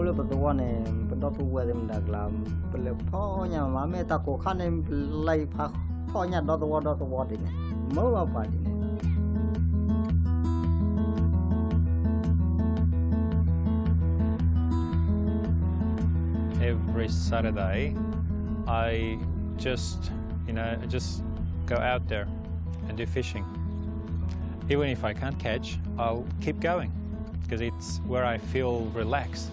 boleh bertuan benda tu buat dem daglam boleh pokoknya mame tak kau kan lay pak pokoknya dot word ini mau apa ini. Every Saturday, I just go out there and do fishing. Even if I can't catch, I'll keep going because it's where I feel relaxed,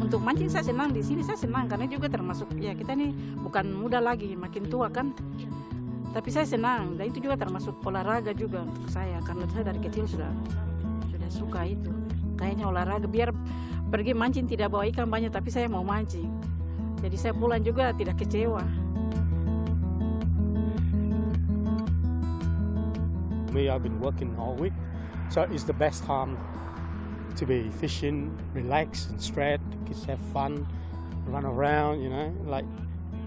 Untuk mancing saya senang di sini, saya senang karena juga termasuk ya kita nih bukan muda lagi, makin tua kan. Tapi saya senang dan itu juga termasuk olahraga juga untuk saya karena saya dari kecil sudah suka itu. Kayaknya olahraga biar pergi mancing tidak bawa ikan banyak tapi saya mau mancing. Jadi saya pulang juga tidak kecewa. Me, I've been working all week, so it's the best time to be fishing, relax and straight, kids have fun, run around, like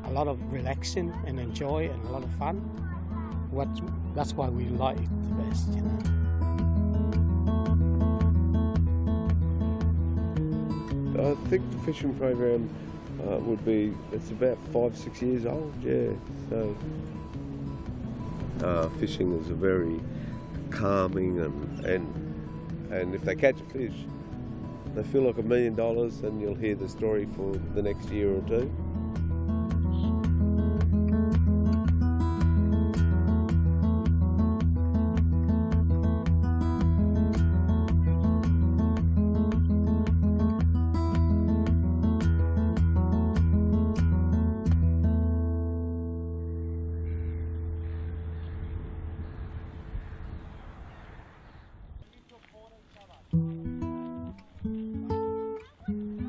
a lot of relaxing and enjoy and a lot of fun. That's why we like it the best, I think the fishing program it's about 5-6 years old, yeah. So fishing is a very calming and if they catch a fish, they feel like $1 million and you'll hear the story for the next year or two.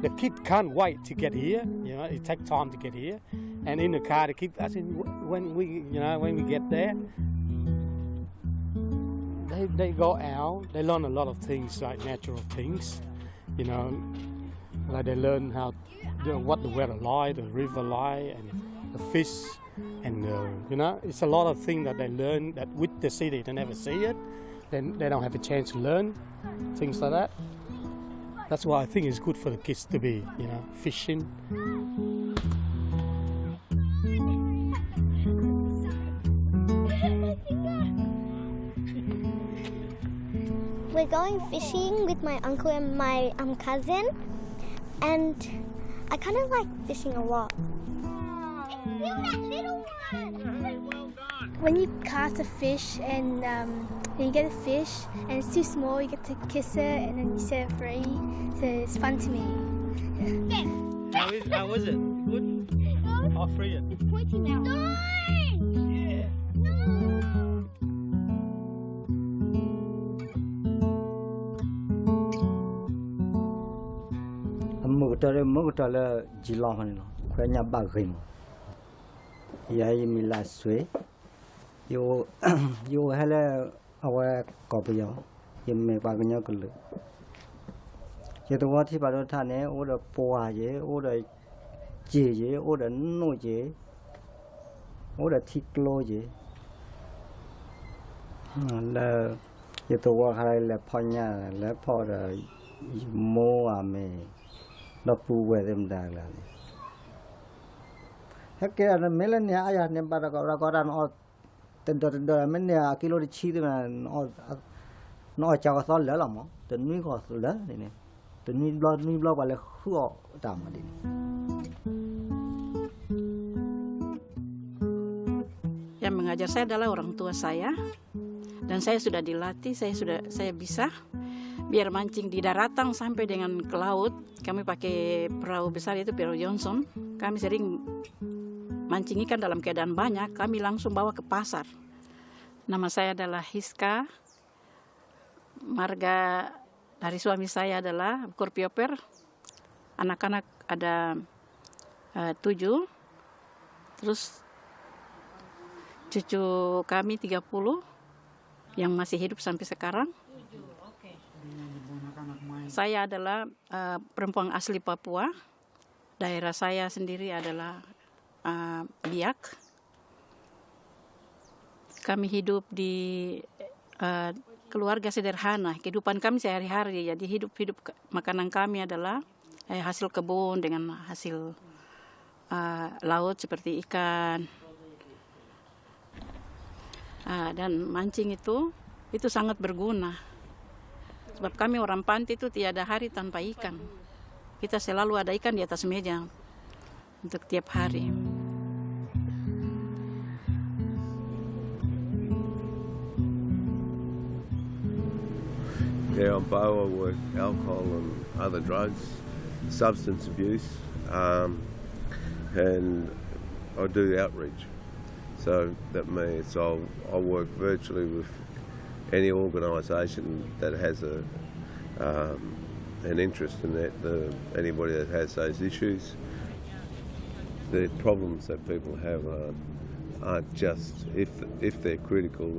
The kid can't wait to get here. It takes time to get here, and in the car they keep asking when we get there. They go out. They learn a lot of things like natural things, like they learn how what the weather like, the river like, and the fish, and it's a lot of things that they learn that with the city they never see it. Then they don't have a chance to learn things like that. That's why I think it's good for the kids to be, fishing. We're going fishing with my uncle and my cousin, and I kind of like fishing a lot. It's still that little one! Well done! When you cast a fish and you get a fish and it's too small, you get to kiss it and then you set it free. So it's fun to me. How was it? Good? I'll free it. It's pointing now. Yeah. Mực là chỉ lo hơn nó, khoe nhà bà gầy mà, vậy mình là suy, yêu hay là ở có bây giờ, nhưng mình bà cái nhau cái lửa, giờ tôi thì bà đó thà này, ở đó bò gì, ở đó chè gì, ở đó nồi gì, ở đó thịt lô gì, là giờ tôi hay là phò nhà, là phò là mua à mày. Nó phù về dem đàng là hết cái là mấy lần này ai anh em bà có ra nó tên đời mấy này kilo đi chi thì mà nó chào có lỡ lắm á tên núi có lỡ này nè tên núi lo vào là khứa tạm mà đi Yang mengajar saya adalah orang tua saya dan saya sudah dilatih, saya bisa biar mancing di daratan sampai dengan ke laut. Kami pakai perahu besar itu perahu Johnson. Kami sering mancing ikan dalam keadaan banyak, kami langsung bawa ke pasar. Nama saya adalah Hiska. Marga dari suami saya adalah Kurpioper. Anak-anak ada 7. Terus cucu kami 30 yang masih hidup sampai sekarang. Saya adalah perempuan asli Papua. Daerah saya sendiri adalah Biak. Kami hidup di keluarga sederhana, kehidupan kami sehari-hari. Jadi hidup makanan kami adalah hasil kebun dengan hasil laut seperti ikan. Dan mancing itu sangat berguna. Sebab kami orang pantai itu tiada hari tanpa ikan. Kita selalu ada ikan di atas meja untuk tiap hari. Yeah, on Bow I work alcohol and other drugs, substance abuse, and I do outreach. So that means I'll work virtually with any organisation that has an interest in that, anybody that has those issues. The problems that people have aren't just, if they're critical,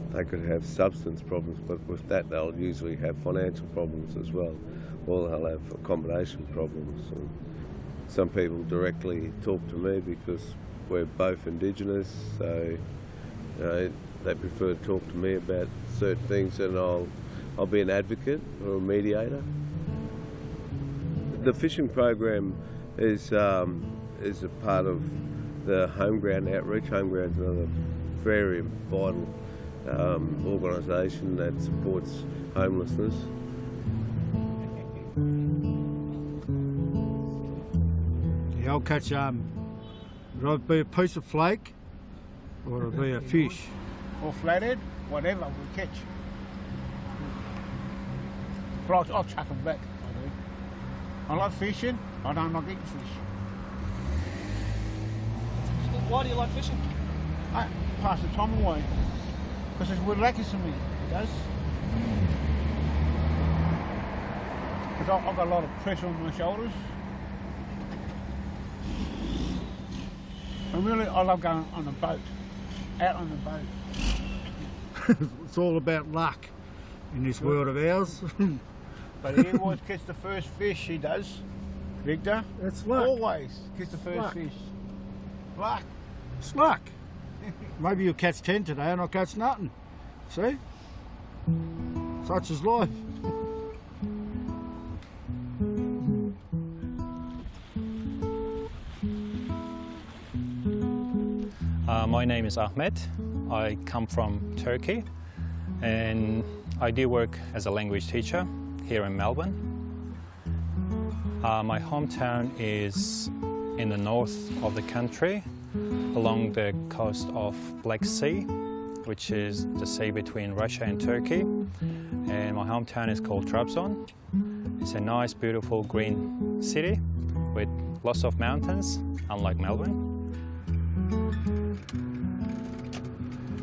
they could have substance problems, but with that they'll usually have financial problems as well, or they'll have accommodation problems. And some people directly talk to me because we're both indigenous, so they prefer to talk to me about certain things, and I'll be an advocate or a mediator. The fishing program is a part of the Homeground outreach. Homeground is another very vital organisation that supports homelessness. Yeah, I'll catch it'll be a piece of flake or it'll be a fish. Or flathead, whatever we catch. But I'll chuck them back. I do. I like fishing. I don't like eating fish. Why do you like fishing? I pass the time away. Because it's relaxing to me. It does. Because I've got a lot of pressure on my shoulders. And really, I love going on a boat. Out on the boat. It's all about luck in this world of ours. But he always gets the first fish, he does. Victor? It's luck. Always gets the first Luck. fish. Luck. It's luck. Maybe you'll catch 10 today and I'll catch nothing. See? Such is life. My name is Ahmed. I come from Turkey and I do work as a language teacher here in Melbourne. My hometown is in the north of the country, along the coast of Black Sea, which is the sea between Russia and Turkey. And my hometown is called Trabzon. It's a nice, beautiful green city with lots of mountains, unlike Melbourne.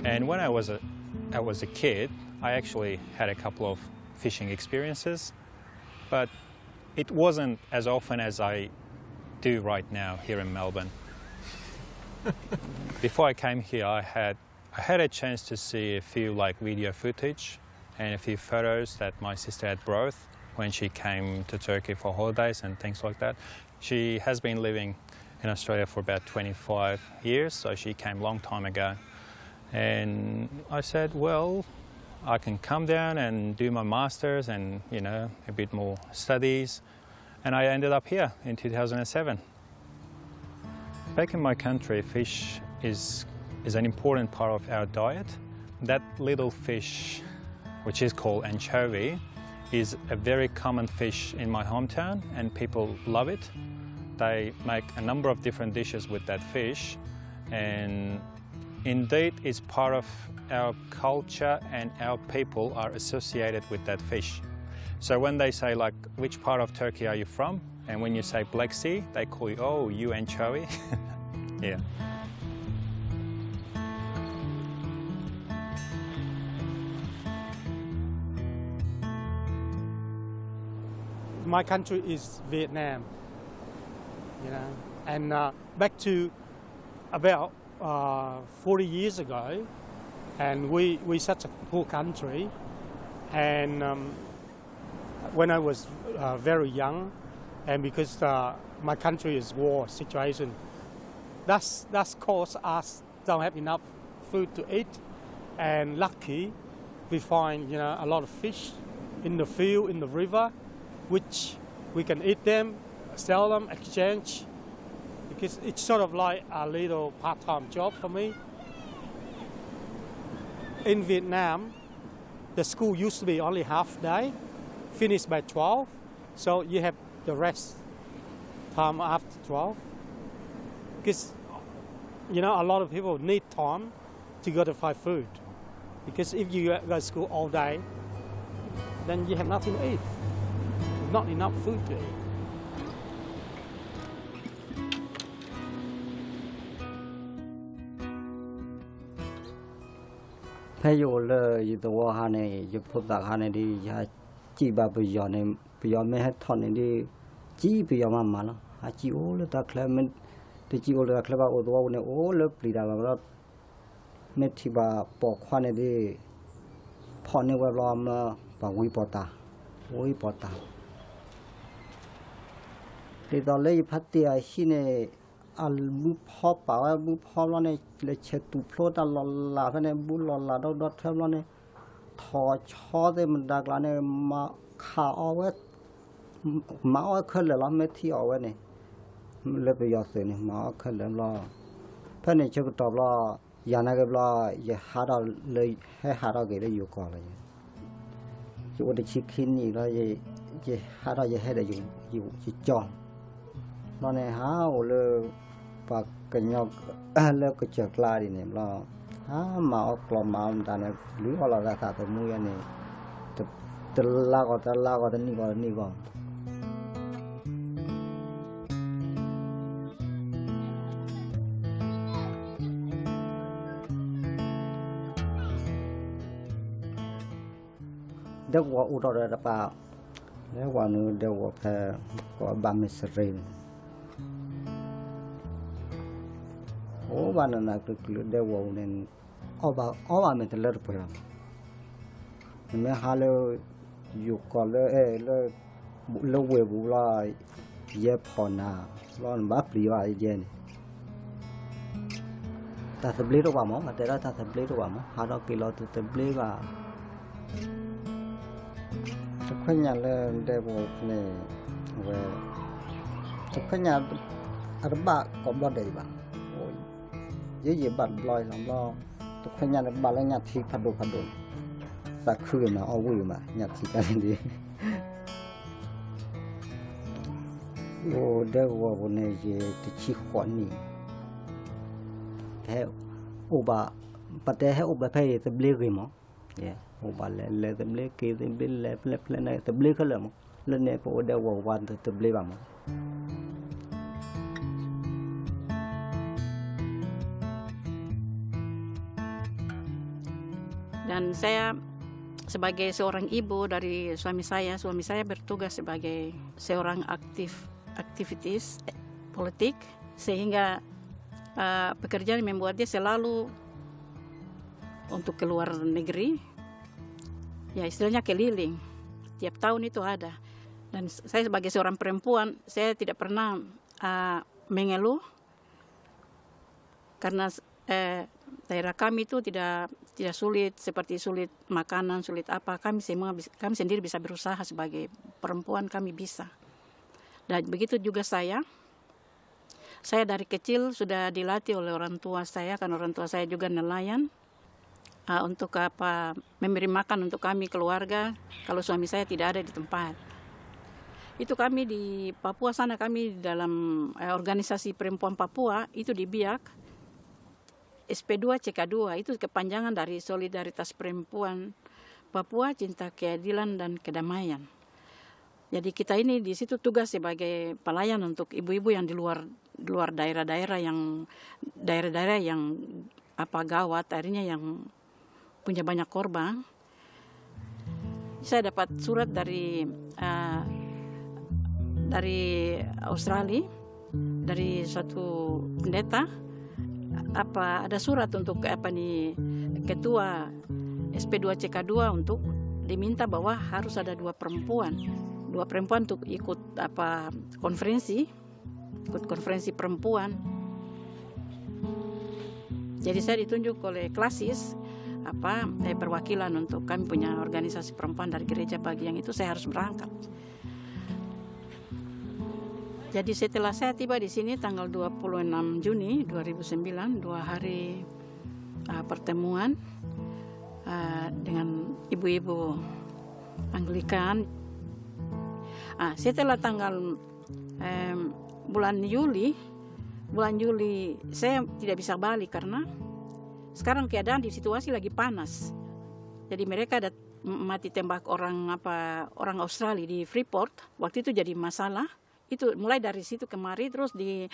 And when I was a kid, I actually had a couple of fishing experiences, but it wasn't as often as I do right now here in Melbourne. Before I came here, I had a chance to see a few video footage and a few photos that my sister had brought when she came to Turkey for holidays and things like that. She has been living in Australia for about 25 years, so she came a long time ago. And I said, well, I can come down and do my master's and, a bit more studies. And I ended up here in 2007. Back in my country, fish is an important part of our diet. That little fish, which is called anchovy, is a very common fish in my hometown and people love it. They make a number of different dishes with that fish, and indeed it's part of our culture and our people are associated with that fish. So when they say which part of Turkey are you from? And when you say Black Sea, they call you, oh, you anchovy. Yeah. My country is Vietnam, and back to about 40 years ago, and we're such a poor country, and when I was very young, and because my country is war situation, that's caused us don't have enough food to eat, and lucky we find a lot of fish in the field, in the river, which we can eat them, sell them, exchange, because it's sort of like a little part-time job for me. In Vietnam, the school used to be only half day, finished by 12, so you have the rest time after 12. Because, a lot of people need time to go to find food. Because if you go to school all day, then you have nothing to eat. Not enough food to eat. Phải vô là như tôi hà này, như phụ tạc hà này đi, chỉ bà bây giờ mới hết thon này đi, chỉ bây giờ mà nó, chỉ ô là tạc là mình, thì chỉ ô là tạc là bà ô tô này ô là bị đào vào, mình chỉ bà bỏ khoan này đi, phò này vào làm bà uy bỏ ta, thì tao lấy phát tiền xin này. Al phò bảo phò lo này là chế tụ phô ta là cái này lo là đâu theo lo này thò cho thì mình đặt là này mà khá ở mà ở khơi là lo mấy thi ở này lấy bây giờ rồi này mà ở khơi là lo cái này chưa có tao lo giờ này cái lo giờ hà đó lấy hay hà đó cái đấy yêu cầu là dù để chỉ khi này lo giờ hà đó giờ hay là dùng chỉ cho lo này há là và cái nhau là cái chợ la đi nè lo mà ở klom mà ông ta này lưới họ là ra thả từ mũi này từ la gọi tới ni gọi đeo qua u đó là ba đeo qua nữa đeo qua cái qua ba mươi sợi Oba na de wo nen oba me te ler pura me halo yu ko le le we bu la ye phona lon ba pri wa ye ni ta se ble ro ba mo ma te ra ta se ble ro ba mo ha do kilo te ble ba se khanya le de wo ne we se khanya arba ko lo de ba dễ bật lòi làm lo tôi thấy nhà bà lấy nhà thì phật đồ ta khơi mà ao vui mà nhà thì cái gì ô đeo vào này gì thì chỉ khoản nhỉ thế ô bà bắt thế ô bà phải tập lê gì mà ô bà lê tập lê kia tập lê này tập lê cái lợm lên này cô đeo vào van tập lê bằng Dan saya sebagai seorang ibu dari suami saya bertugas sebagai seorang aktivis politik, sehingga pekerjaan membuat dia selalu untuk keluar negeri, ya istilahnya keliling, tiap tahun itu ada. Dan saya sebagai seorang perempuan, saya tidak pernah mengeluh karena daerah kami itu tidak sulit seperti sulit makanan, sulit apa. Kami sendiri bisa berusaha sebagai perempuan, kami bisa. Dan begitu juga saya dari kecil sudah dilatih oleh orang tua saya, karena orang tua saya juga nelayan, untuk memberi makan untuk kami keluarga kalau suami saya tidak ada di tempat. Itu kami di Papua sana, kami dalam organisasi perempuan Papua itu di Biak. SP2 CK2 itu kepanjangan dari Solidaritas Perempuan Papua Cinta Keadilan dan Kedamaian. Jadi kita ini di situ tugas sebagai pelayan untuk ibu-ibu yang di luar daerah-daerah yang gawat, akhirnya yang punya banyak korban. Saya dapat surat dari Australia, dari suatu pendeta. Ada surat untuk ketua SP2 CK2 untuk diminta bahwa harus ada dua perempuan untuk ikut konferensi perempuan. Jadi saya ditunjuk oleh klasis perwakilan untuk kami punya organisasi perempuan dari gereja pagi yang itu saya harus berangkat. Jadi setelah saya tiba di sini tanggal 26 Juni 2009, 2 hari pertemuan dengan ibu-ibu Anglikan. Setelah tanggal bulan Juli saya tidak bisa balik karena sekarang keadaan di situasi lagi panas. Jadi mereka ada mati tembak orang Australia di Freeport. Waktu itu jadi masalah. Itu mulai dari situ kemari terus di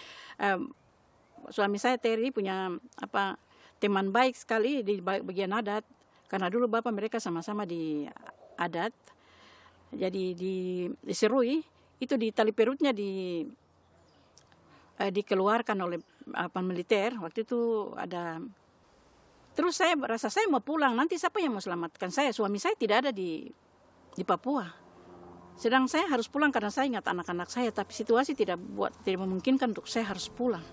suami saya Terry punya teman baik sekali di bagian adat karena dulu bapak mereka sama-sama di adat. Jadi diserui itu di tali perutnya dikeluarkan oleh militer. Waktu itu ada. Terus saya merasa saya mau pulang, nanti siapa yang mau selamatkan saya? Suami saya tidak ada di Papua. Sedang saya harus pulang karena saya ingat anak-anak saya, tapi situasi tidak memungkinkan untuk saya harus pulang.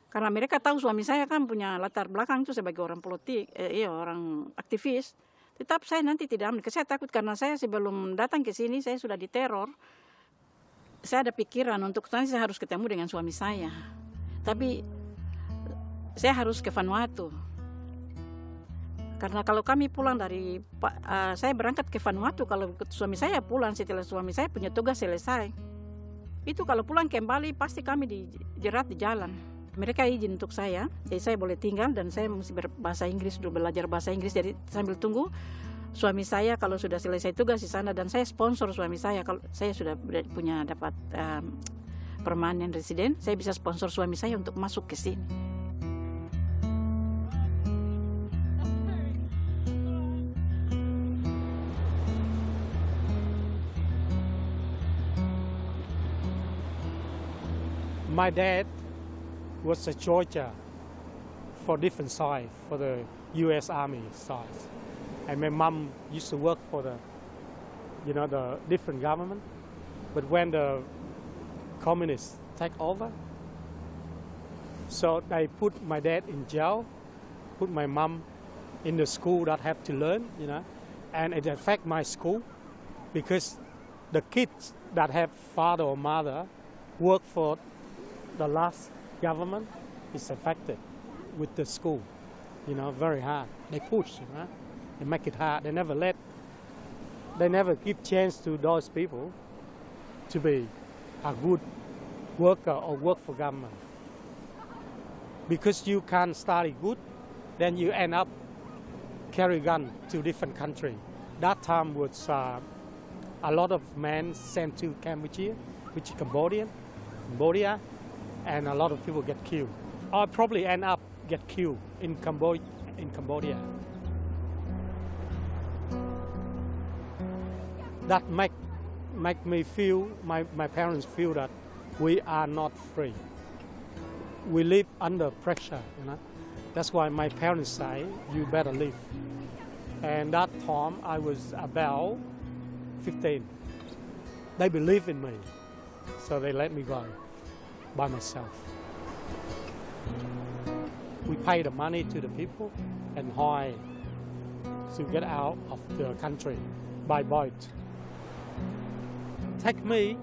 Karena mereka tahu suami saya kan punya latar belakang itu sebagai orang politik, orang aktivis. Tetap saya nanti tidak aman. Saya takut karena saya sebelum datang ke sini saya sudah diteror. Saya ada pikiran untuk nanti saya harus ketemu dengan suami saya. Tapi saya harus ke Vanuatu. Karena kalau kami pulang saya berangkat ke Vanuatu, kalau suami saya pulang setelah suami saya punya tugas selesai. Itu kalau pulang kembali pasti kami dijerat di jalan. Mereka izin untuk saya, jadi saya boleh tinggal dan saya mesti berbahasa Inggris, dulu belajar bahasa Inggris. Jadi sambil tunggu suami saya kalau sudah selesai tugas di sana dan saya sponsor suami saya. Kalau saya sudah dapat permanent resident, saya bisa sponsor suami saya untuk masuk ke sini. My dad was a Georgia for different side, for the U.S. Army side, and my mom used to work for the different government. But when the communists take over, so they put my dad in jail, put my mom in the school that have to learn, and it affect my school because the kids that have father or mother work for the last government is affected with the school, very hard. They push, they make it hard. They never give chance to those people to be a good worker or work for government. Because you can't study good, then you end up carry gun to different country. That time was a lot of men sent to Cambodia, which is Cambodia, and a lot of people get killed. I'll probably end up get killed in Cambodia. That make me feel, my parents feel that we are not free. We live under pressure, That's why my parents say, you better leave. And that time I was about 15. They believe in me, so they let me go by myself. We pay the money to the people and hire to get out of the country by boat. Take me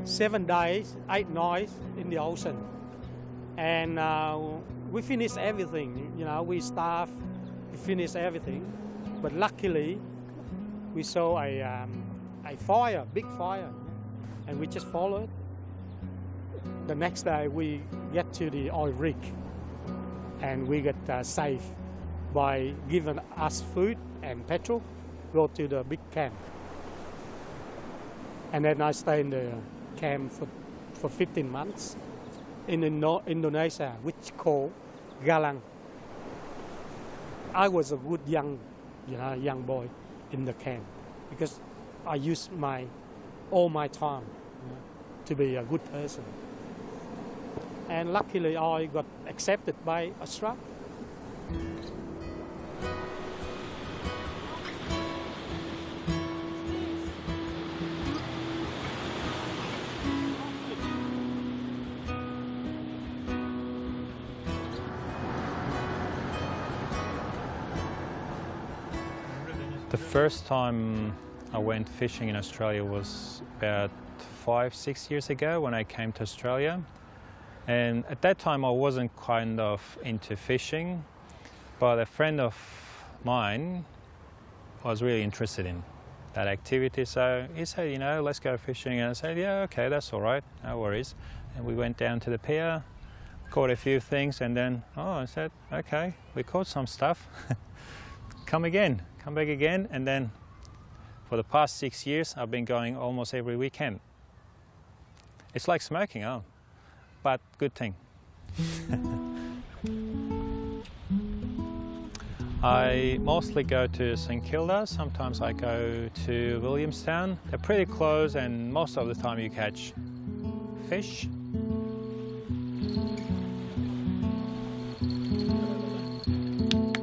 7 days, 8 nights in the ocean, and we finished everything. We starved, we finished everything, but luckily we saw a fire, big fire, and we just followed. The next day we get to the oil rig and we get saved by giving us food and petrol, go to the big camp. And then I stay in the camp for 15 months in Indonesia, which is called Galang. I was a good young boy in the camp because I used all my time to be a good person. And luckily I got accepted by Australia. The first time I went fishing in Australia was about 5-6 years ago when I came to Australia. And at that time I wasn't kind of into fishing, but a friend of mine was really interested in that activity. So he said, you know, let's go fishing. And I said, yeah, okay, that's all right, no worries. And we went down to the pier, caught a few things, and then, I said, okay, we caught some stuff. Come back again. And then for the past 6 years, I've been going almost every weekend. It's like smoking, but good thing. I mostly go to St Kilda, sometimes I go to Williamstown. They're pretty close, and most of the time you catch fish.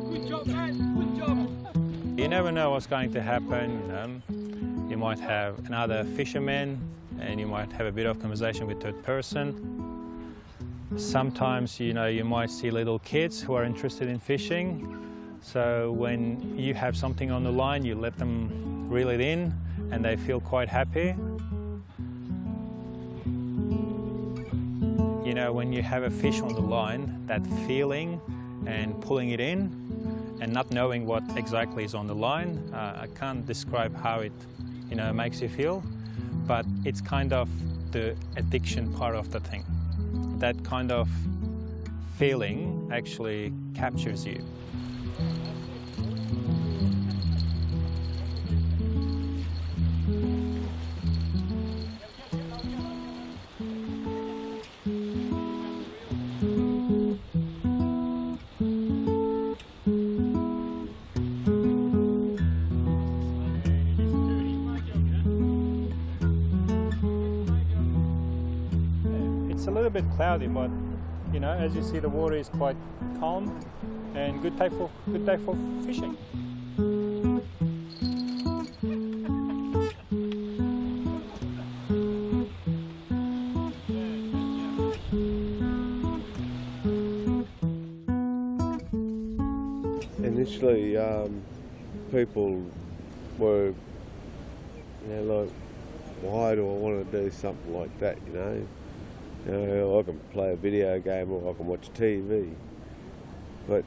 Good job, man. Good job. You never know what's going to happen, you know. You might have another fisherman and you might have a bit of conversation with that person. Sometimes, you know, you might see little kids who are interested in fishing. So when you have something on the line, you let them reel it in and they feel quite happy. You know, when you have a fish on the line, that feeling and pulling it in and not knowing what exactly is on the line, I can't describe how it, you know, makes you feel, but it's kind of the addiction part of the thing. That kind of feeling actually captures you. It's a little bit cloudy, but you know, as you see, the water is quite calm and good day for fishing. Initially, people were, you know, like, why do I want to do something like that, you know? You know, I can play a video game or I can watch TV, but,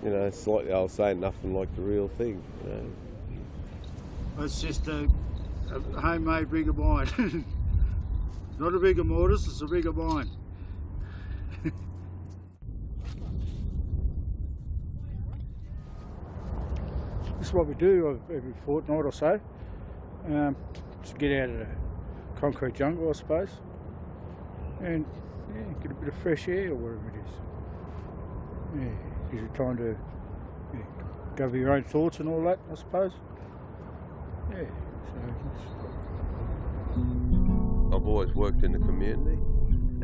you know, it's like the old saying, nothing like the real thing, you know. It's just a homemade rig of mine. Not a rig of mortise, it's a rig of mine. This is what we do every fortnight or so, to get out of the concrete jungle, I suppose, and yeah, get a bit of fresh air or whatever it is. Yeah, because you're trying to go over your own thoughts and all that, I suppose. Yeah, so I've always worked in the community,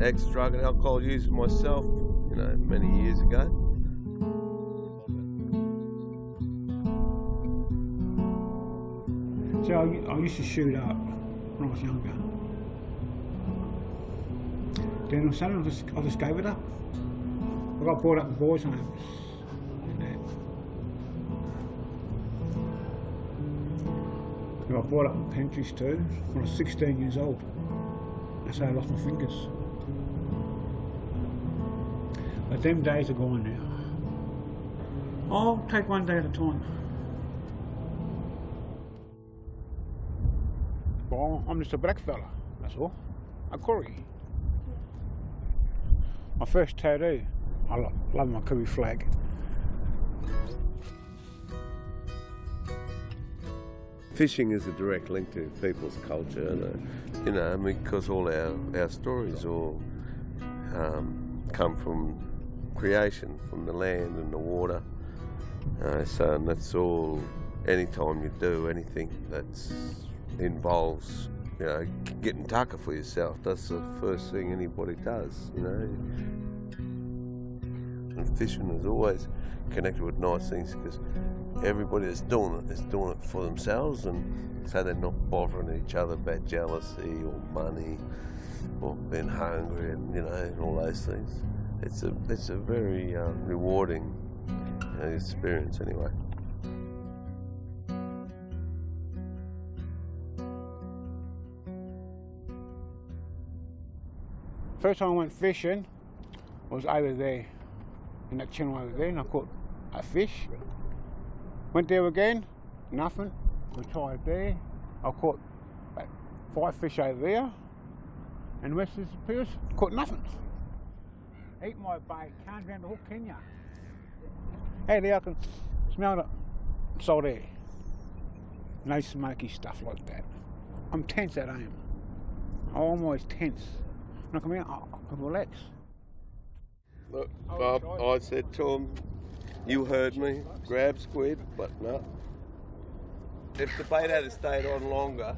ex-drug and alcohol user myself, you know, many years ago. So I used to shoot up when I was younger. Then all of a sudden I just gave it up. I got brought up in boys' homes and that. I got brought up in pensions too when I was 16 years old. That's how I lost my fingers. But them days are gone now. I'll take one day at a time. Well, I'm just a black fella, that's all. A Koori. My first tattoo, I love my Koori flag. Fishing is a direct link to people's culture, and, you know, because all our stories all come from creation, from the land and the water. So and that's all, anytime you do anything that's involves, you know, getting tucker for yourself, that's the first thing anybody does, you know. And fishing is always connected with nice things because everybody that's doing it is doing it for themselves, and so they're not bothering each other about jealousy or money or being hungry and, you know, and all those things. It's a very rewarding experience anyway. First time I went fishing was over there, in that channel over there, and I caught a fish. Went there again, nothing. We tried there. I caught about 5 fish over there, and the rest of the piers caught nothing. Eat my bait, can't round the hook, can ya? Hey, there I can smell it. It's all there. No smoky stuff like that. I'm tense at home. I'm always tense. When I come out, I can relax. Look, Bob, I said to him, you heard me, grab squid, but no. If the bait had stayed on longer,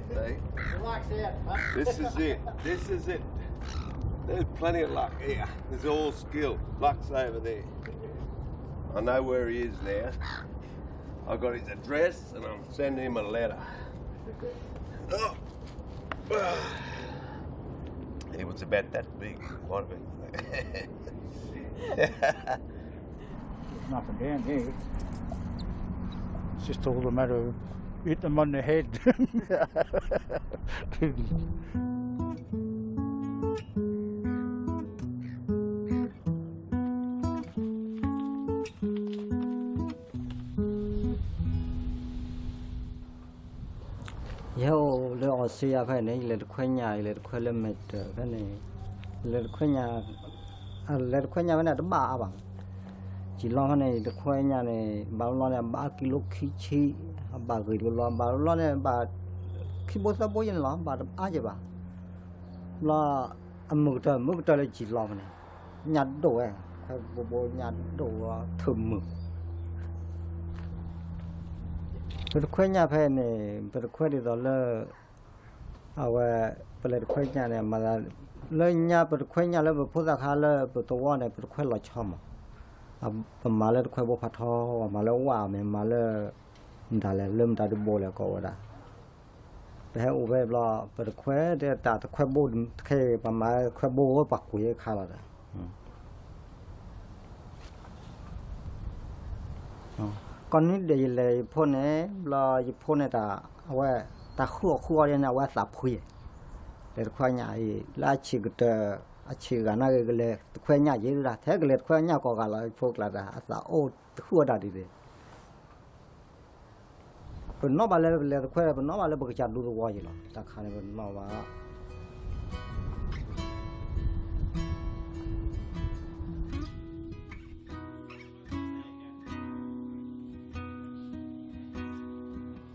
see, this is it, this is it. There's plenty of luck here. There's all skill. Luck's over there. I know where he is now. I got his address and I'm sending him a letter. Oh. It was about that big, might have been. There's nothing down here. It's just all a matter of hit them on the head. Yo, le Austria phải này, le khoe nhà, le khoe le mệt phải này, le khoe nhà phải này nó ba bằng. Chỉ lo cái này le khoe nhà này, bao lo này 3 kg khí chi, 3 kg lo, bao lo này 3 khí bột sa bột lo, 3 ai vậy ba? Lo mực trời là chỉ lo này, nhặt đồ à, bộ nhặt đồ thơm mực. Bữa khoe nhà phải này, bữa khoe đi đó là, bữa khoe nhà này mà là nhà bữa khoe nhà là bữa phụ gia khá là bữa tổ này bữa khoe lo chăm mà là khoe bộ phát thọ mà là hoa mà là đã là lâm đã được bộ là có đó. Để ở về lo bữa khoe để ta khoe bộ khi mà khoe bộ bạc quỷ khá là đó. Còn những điều này phone này là phone này ta khua đi nào sắp khuya để khoe nhà là chỉ cái này cái này khoe nhà gì đó thế cái này khoe nhà có cái là phốt là sao khua đã đi đấy còn nó bảo là khoe nó bảo là bực chặt đủ quá gì đó ta khai này nó bảo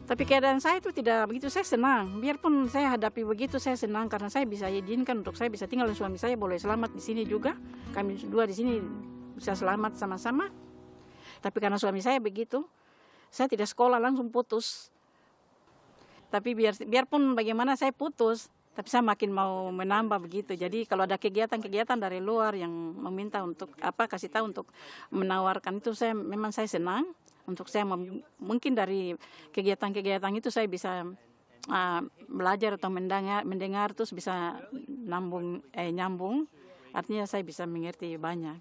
Tapi keadaan saya itu tidak begitu, saya senang. Biarpun saya hadapi begitu, saya senang karena saya bisa izinkan untuk saya bisa tinggal dan suami saya boleh selamat di sini juga. Kami dua di sini bisa selamat sama-sama. Tapi karena suami saya begitu, saya tidak sekolah langsung putus. Tapi biarpun bagaimana saya putus, tapi saya makin mau menambah begitu. Jadi kalau ada kegiatan-kegiatan dari luar yang meminta untuk kasih tahu untuk menawarkan itu, memang saya senang. Untuk saya mungkin dari kegiatan-kegiatan itu saya bisa belajar atau mendengar terus bisa nyambung. Artinya saya bisa mengerti banyak.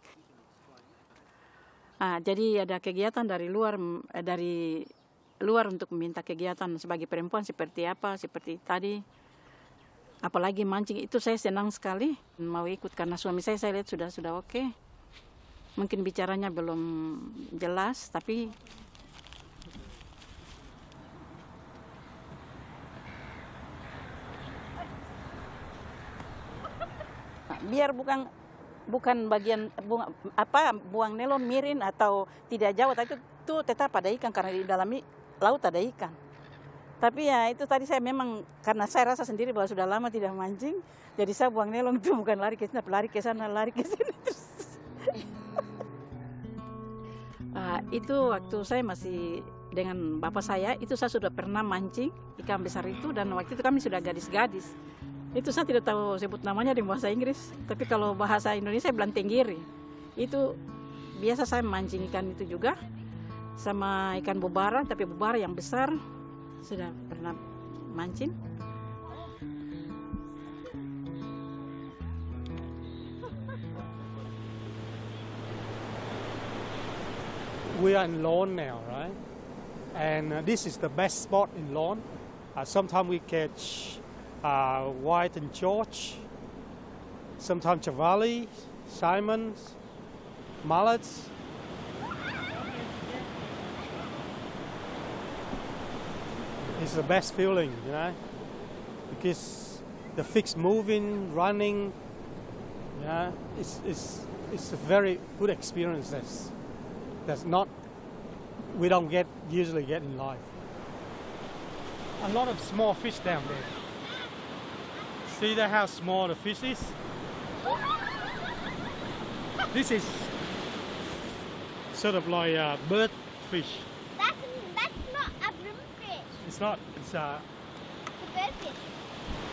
Jadi ada kegiatan dari luar untuk meminta kegiatan sebagai perempuan seperti tadi. Apalagi mancing itu saya senang sekali mau ikut karena suami saya lihat sudah oke. Mungkin bicaranya belum jelas, tapi biar bukan bagian buang nelon miring atau tidak jauh, tapi itu tetap ada ikan karena di dalam laut ada ikan. Tapi ya itu tadi saya memang karena saya rasa sendiri bahwa sudah lama tidak mancing, jadi saya buang nelon itu bukan lari ke sini, lari ke sana, lari ke sini terus. Itu waktu saya masih dengan bapak saya, itu saya sudah pernah mancing ikan besar itu dan waktu itu kami sudah gadis-gadis. Itu saya tidak tahu sebut namanya di bahasa Inggris, tapi kalau bahasa Indonesia bilang tenggiri. Itu biasa saya mancing ikan itu juga sama ikan bubara, tapi bubara yang besar sudah pernah mancing. We are in lawn now, right? And this is the best spot in lawn. Sometimes we catch white and George, sometimes javali, salmons, mullets. It's the best feeling, you know, because the fish moving, running, you know, it's a very good experience that's not, we don't usually get in life. A lot of small fish down there. See that how small the fish is? This is sort of like a bird fish. That's not a broomfish. It's not, it's a It's a birdfish.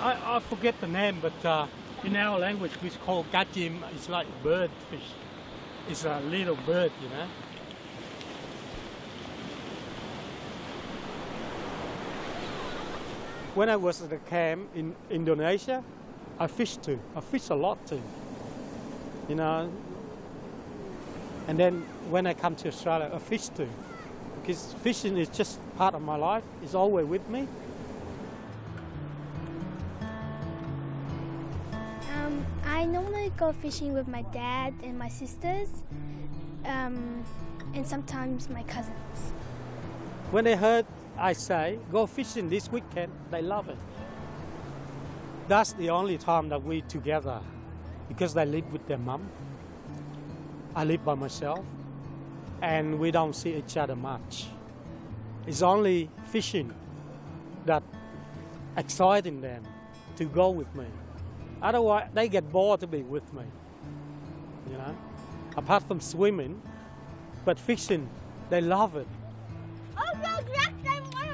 I forget the name, but in our language we call gachim. It's like bird fish. It's a little bird, you know. When I was at the camp in Indonesia, I fished too. I fished a lot too, you know. And then when I come to Australia, I fish too, because fishing is just part of my life. It's always with me. I normally go fishing with my dad and my sisters, and sometimes my cousins. When they heard I say, go fishing this weekend, they love it. That's the only time that we together, because they live with their mum. I live by myself, and we don't see each other much. It's only fishing that exciting them to go with me. Otherwise, they get bored to be with me, you know. Apart from swimming, but fishing, they love it. Oh, no, Jack, I want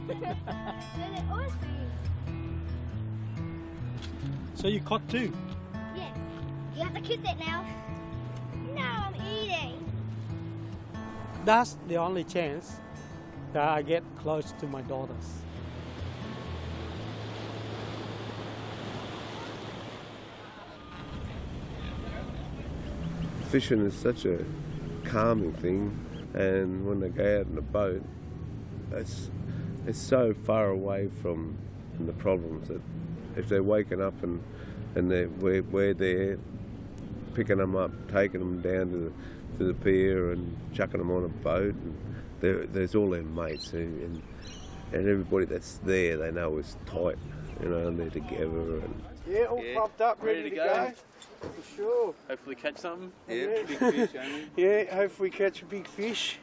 to fish. They're always So you caught two? Yes. You have to kiss it now. No, I'm eating. That's the only chance that I get close to my daughters. Fishing is such a calming thing, and when they go out in a boat, it's so far away from the problems that if they're waking up and we're there picking them up, taking them down to the pier and chucking them on a boat, and there's all their mates and everybody that's there they know is tight, you know, and they're together. And Yeah, all pumped up, ready to go. For sure. Hopefully catch something. Yeah. Big fish only. Yeah, hopefully catch a big fish.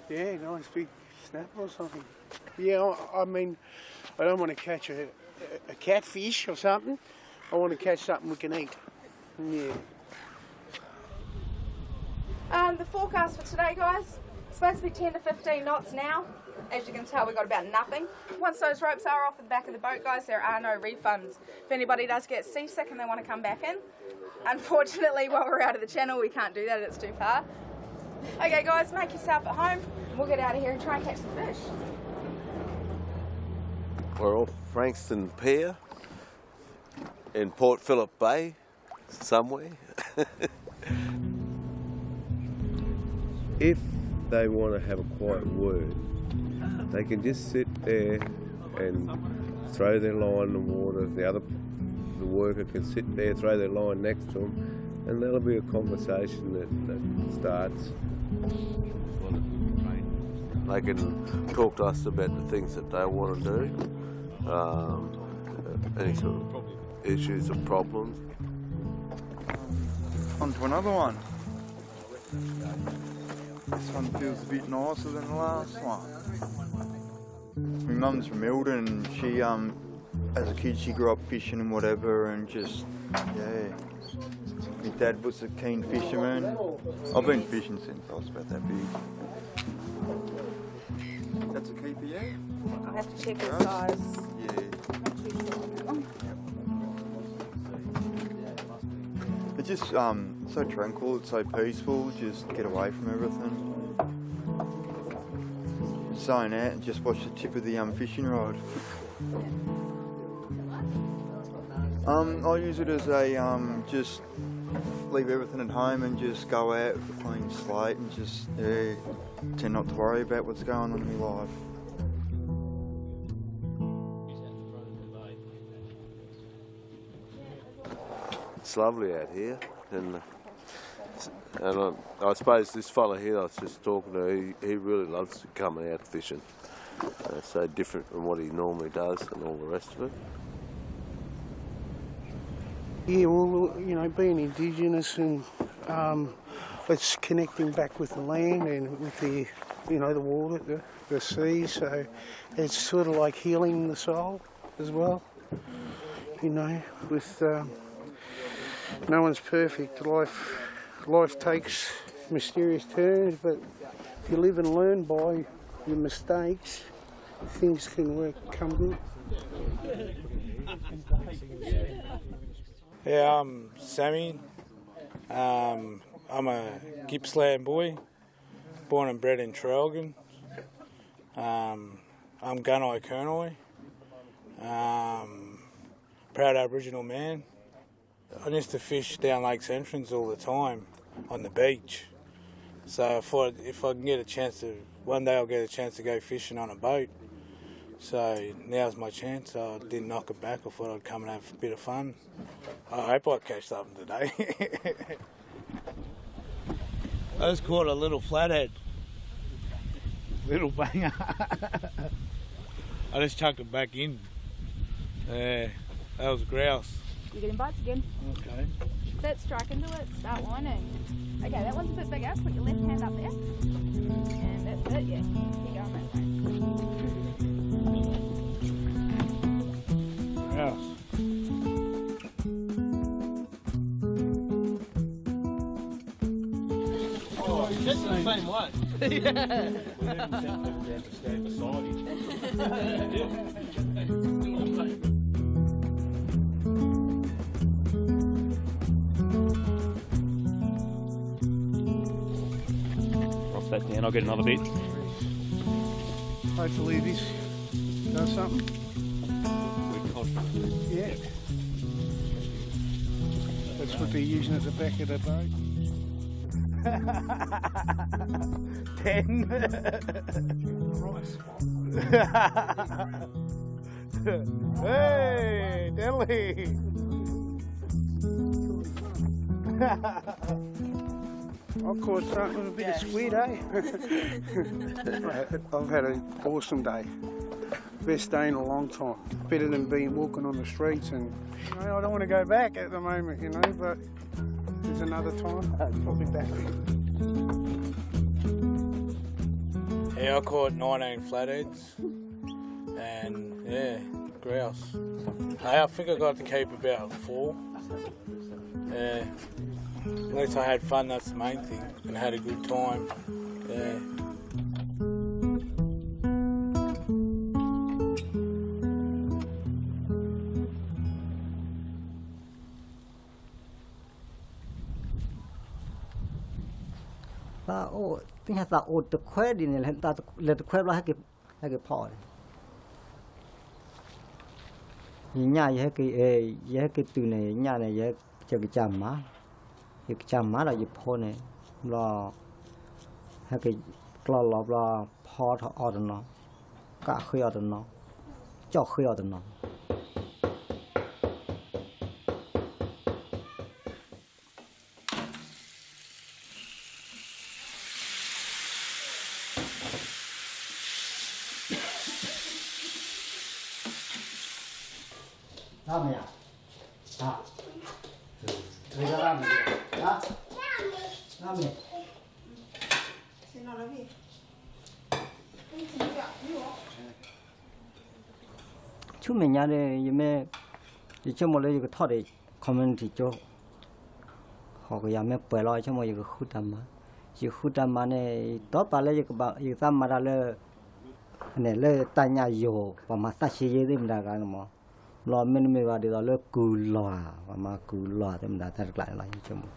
Yeah, nice big snapper or something. Yeah, I mean, I don't want to catch a catfish or something. I want to catch something we can eat. Yeah. The forecast for today, guys, it's supposed to be 10 to 15 knots now. As you can tell, we've got about nothing. Once those ropes are off the back of the boat, guys, there are no refunds. If anybody does get seasick and they want to come back in, unfortunately, while we're out of the channel, we can't do that, it's too far. Okay, guys, make yourself at home, and we'll get out of here and try and catch some fish. we're off Frankston Pier in Port Phillip Bay, somewhere. If they want to have a quiet word, they can just sit there and throw their line in the water. The worker can sit there, throw their line next to them, and there'll be a conversation that starts. They can talk to us about the things that they want to do, any sort of issues or problems. On to another one. This one feels a bit nicer than the last one. My mum's from Eldon, and she, as a kid, she grew up fishing and whatever, and just, yeah. My dad was a keen fisherman. I've been fishing since I was about that big. That's a keeper, yeah? I have to check the size. Yeah. It's just so tranquil, it's so peaceful, just get away from everything. Zone out and just watch the tip of the fishing rod. I use it as a just leave everything at home and just go out with a clean slate and just tend not to worry about what's going on in my life. it's lovely out here, and I suppose this fella here I was just talking to, he really loves coming out fishing. So different from what he normally does and all the rest of it. Yeah, well, you know, being indigenous and it's connecting back with the land and with the, you know, the water, the sea. So it's sort of like healing the soul as well. You know, with no one's perfect. Life takes mysterious turns, but if you live and learn by your mistakes, things can come good. Yeah, I'm Sammy. I'm a Gippsland boy, born and bred in Traralgon. I'm Gunai Kurnai. Proud Aboriginal man. I used to fish down Lakes Entrance all the time on the beach. So if I can get a chance to, one day I'll get a chance to go fishing on a boat. So now's my chance. I didn't knock it back. I thought I'd come and have a bit of fun. I hope I catch something today. I just caught a little flathead. Little banger. I just chucked it back in. Yeah, that was a grouse. You're getting bites again. Okay. Set, strike into it, start whining. Okay, that one's a bit bigger. Put your left hand up there. And that's it, yeah. Keep going that way. Grouse. Oh, that's the same way. Drop that down, I'll get another bit. Hopefully this does something. Yeah. That's what they're using at the back of the boat. 10. Hey, Delhi. I caught something with a bit of squid, eh? I've had an awesome day. Best day in a long time. Better than being walking on the streets, and you know, I don't want to go back at the moment, you know, but there's another time. I'll probably back. Yeah, I caught 19 flatheads and yeah, grouse. Hey, I think I got to keep about 4. Yeah. At least I had fun, that's the main thing, and had a good time. Yeah. Tính là tạo ột được khóe đi này là ta lên được khóe là hai cái phò nhà vậy cái từ này nhà này vậy cho cái chàm má là dịp phò này là hai cái là phò thọ ở nó cả khơi ở nó cho khơi ở nó Làm à? À. Đây là làm gì? Đó. Làm gì? Xin nó làm gì? Chú mình nhà đây mẹ đi cho một lấy cái thọ để community cho họ cái nhà mẹ bơi lội cho một cái khu đầm mà chỉ khu đầm mà này đó bà lấy cái bà cái tam mà ra lấy này lấy tay nhà dầu và mà ta chỉ gì mình ra cái mà lo mình mới vào đi đó lấy cù lòa và mà cù lòa thì mình đã thay lại như thế mà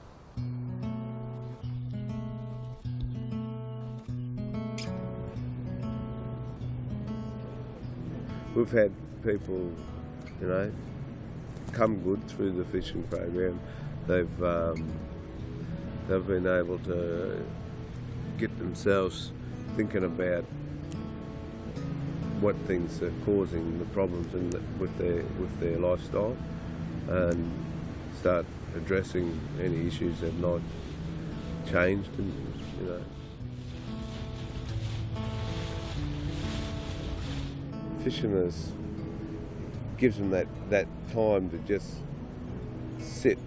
We've had people, you know, come good through the fishing program. They've been able to get themselves thinking about what things are causing the problems with their lifestyle, and start addressing any issues have not changed, and, you know. Fishermen gives them that time to just sit,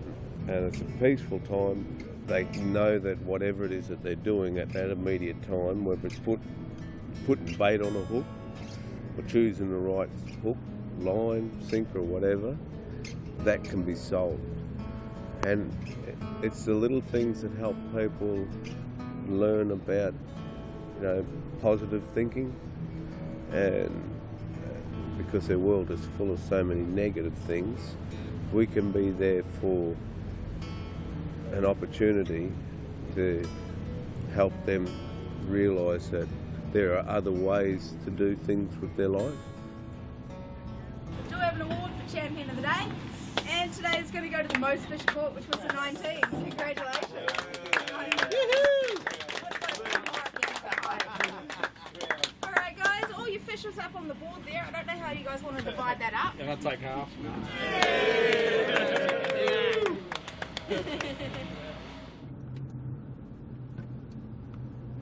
and it's a peaceful time. They know that whatever it is that they're doing at that immediate time, whether it's putting bait on a hook or choosing the right hook, line, sinker or whatever, that can be solved. And it's the little things that help people learn about, you know, positive thinking, and because their world is full of so many negative things, we can be there for an opportunity to help them realise that there are other ways to do things with their life. We do have an award for Champion of the Day, and today is going to go to the most fish caught, which was the 19. Congratulations. Alright guys, all your fish is up on the board there. I don't know how you guys want to divide that up. Yeah, that's like half.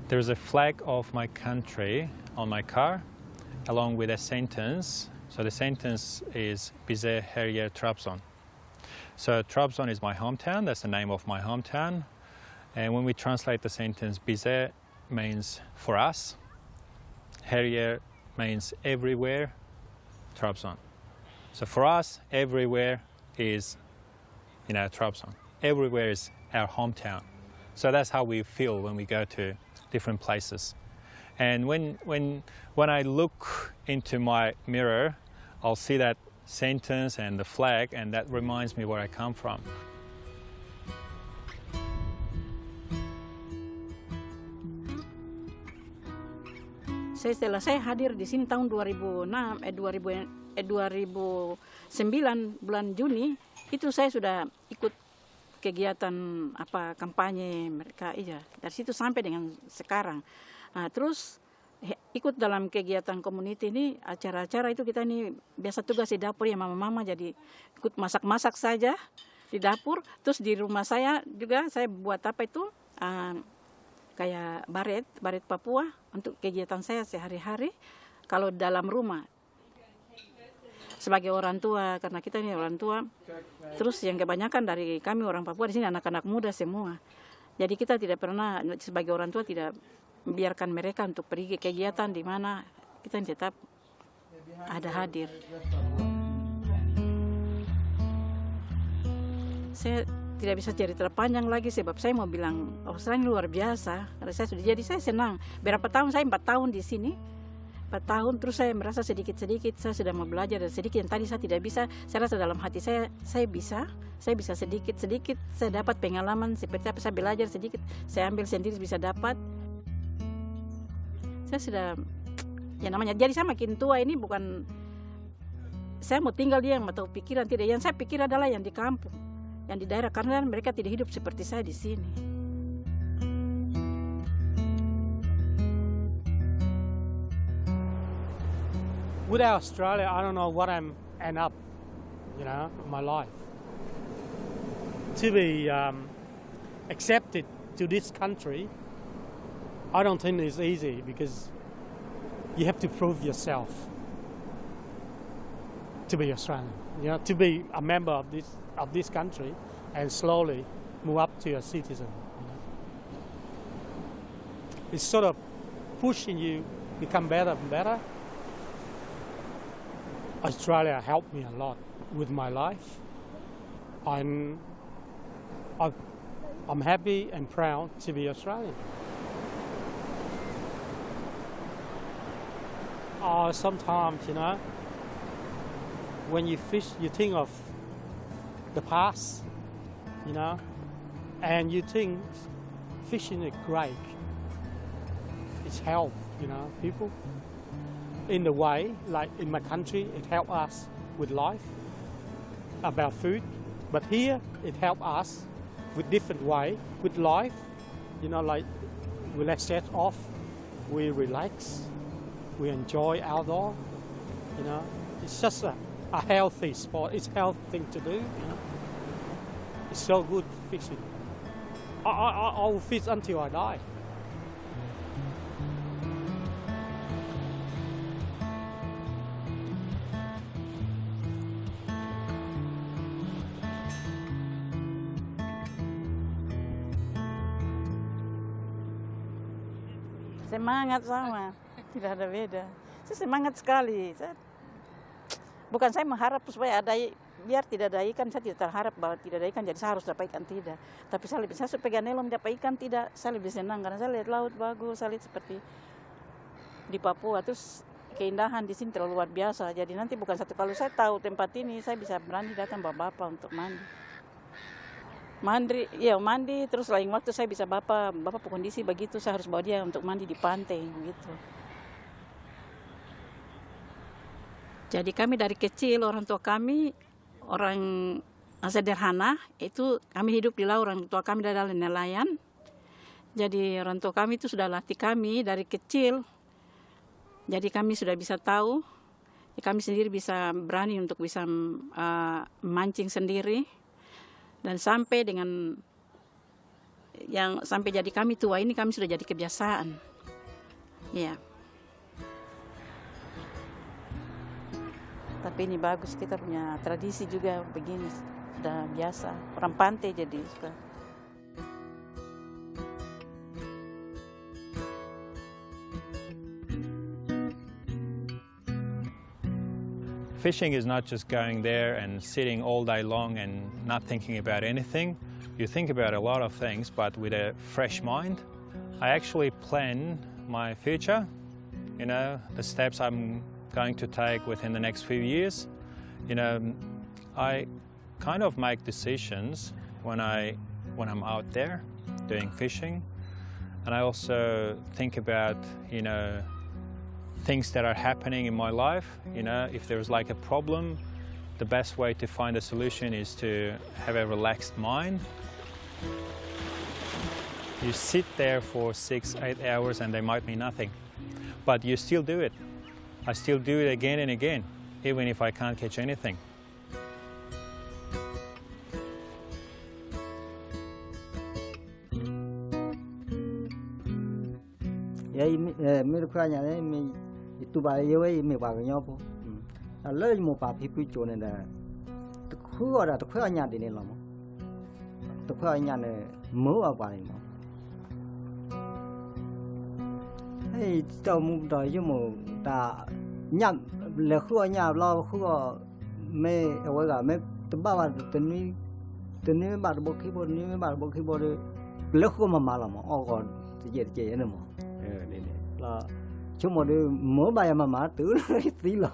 There's a flag of my country on my car, along with a sentence. So the sentence is Bize her yer Trabzon. So Trabzon is my hometown, that's the name of my hometown. And when we translate the sentence, Bize means for us, her yer means everywhere, Trabzon. So for us, everywhere is, you know, Trabzon. Everywhere is our hometown. So that's how we feel when we go to different places. And when I look into my mirror, I'll see that sentence and the flag, and that reminds me where I come from. Setelah saya hadir di sini tahun 2009 bulan Juni, itu saya sudah ikut kegiatan kampanye mereka iya. Dari situ sampai dengan sekarang. Nah, terus ikut dalam kegiatan community ini, acara-acara itu kita ini biasa tugas di dapur ya, mama-mama, jadi ikut masak-masak saja di dapur. Terus di rumah saya juga saya buat kayak baret Papua untuk kegiatan saya sehari-hari kalau dalam rumah. Sebagai orang tua, karena kita ini orang tua, terus yang kebanyakan dari kami orang Papua di sini anak-anak muda semua. Jadi kita tidak pernah sebagai orang tua tidak membiarkan mereka untuk pergi ke kegiatan di mana kita tetap ada hadir. Saya tidak bisa cerita terpanjang lagi sebab saya mau bilang Australia luar biasa. Karena saya senang. Berapa tahun, saya 4 tahun di sini. 4 tahun, terus saya merasa sedikit-sedikit saya sudah mau belajar, dan sedikit yang tadi saya tidak bisa, saya rasa dalam hati saya bisa sedikit-sedikit, saya dapat pengalaman seperti apa, saya belajar sedikit, saya ambil sendiri bisa dapat. Saya sudah, ya namanya, jadi saya makin tua ini bukan, saya mau tinggal dia yang mau tahu pikiran, tidak, yang saya pikir adalah yang di kampung, yang di daerah, karena mereka tidak hidup seperti saya di sini. Without Australia, I don't know what I'm end up, you know, in my life. To be accepted to this country, I don't think it's easy because you have to prove yourself to be Australian, you know, to be a member of this country, and slowly move up to a citizen. You know. It's sort of pushing you become better and better. Australia helped me a lot with my life. I'm happy and proud to be Australian. Sometimes, you know, when you fish, you think of the past, you know, and you think fishing is great. It's helped, you know, people. In the way, like in my country, it helped us with life, about food. But here, it helped us with different way, with life. You know, like we let set off, we relax, we enjoy outdoor. You know, it's just a healthy sport. It's a healthy thing to do. You know? It's so good fishing. I will fish until I die. Semangat sama, tidak ada beda. Saya semangat sekali. Bukan saya mengharap supaya ada, biar tidak ada ikan, saya tidak terharap bahwa tidak ada ikan, jadi saya harus dapat ikan, tidak. Tapi saya pegang nelom dapat ikan, tidak. Saya lebih senang karena saya lihat laut bagus, saya lihat seperti di Papua, terus keindahan di sini terlalu luar biasa. Jadi nanti bukan satu, kalau saya tahu tempat ini, saya bisa berani datang bawa bapak untuk mandi. Mandi, terus lain waktu saya bisa bapak kondisi begitu, saya harus bawa dia untuk mandi di pantai gitu. Jadi kami dari kecil, orang tua kami orang sederhana, itu kami hidup di laut, orang tua kami adalah nelayan. Jadi orang tua kami itu sudah latih kami dari kecil. Jadi kami sudah bisa tahu, kami sendiri bisa berani untuk bisa mancing sendiri. Dan sampai dengan sampai jadi kami tua ini, kami sudah jadi kebiasaan. Ya. Tapi ini bagus, kita punya tradisi juga begini, sudah biasa. Orang pantai jadi suka. Fishing is not just going there and sitting all day long and not thinking about anything. You think about a lot of things, but with a fresh mind. I actually plan my future, the steps I'm going to take within the next few years. I kind of make decisions when I'm out there doing fishing, and I also think about, things that are happening in my life. If there's like a problem, the best way to find a solution is to have a relaxed mind. You sit there for 6-8 hours and there might be nothing, but you still do it. I still do it again and again, even if I can't catch anything. Itu bahaya ini baganya apa? Lalu mau papi pucuk ni dah, tu kau ada di ni lama, tu kau ada ni mau apa ni mau? Tahu muda je mau dah nyam le kau nyam lalu kau me awak me terbawa teni baru bukit le kau mama lama, kau jadi ni mau, ni lah. Cuma dia mau bayar mama tu itu lah.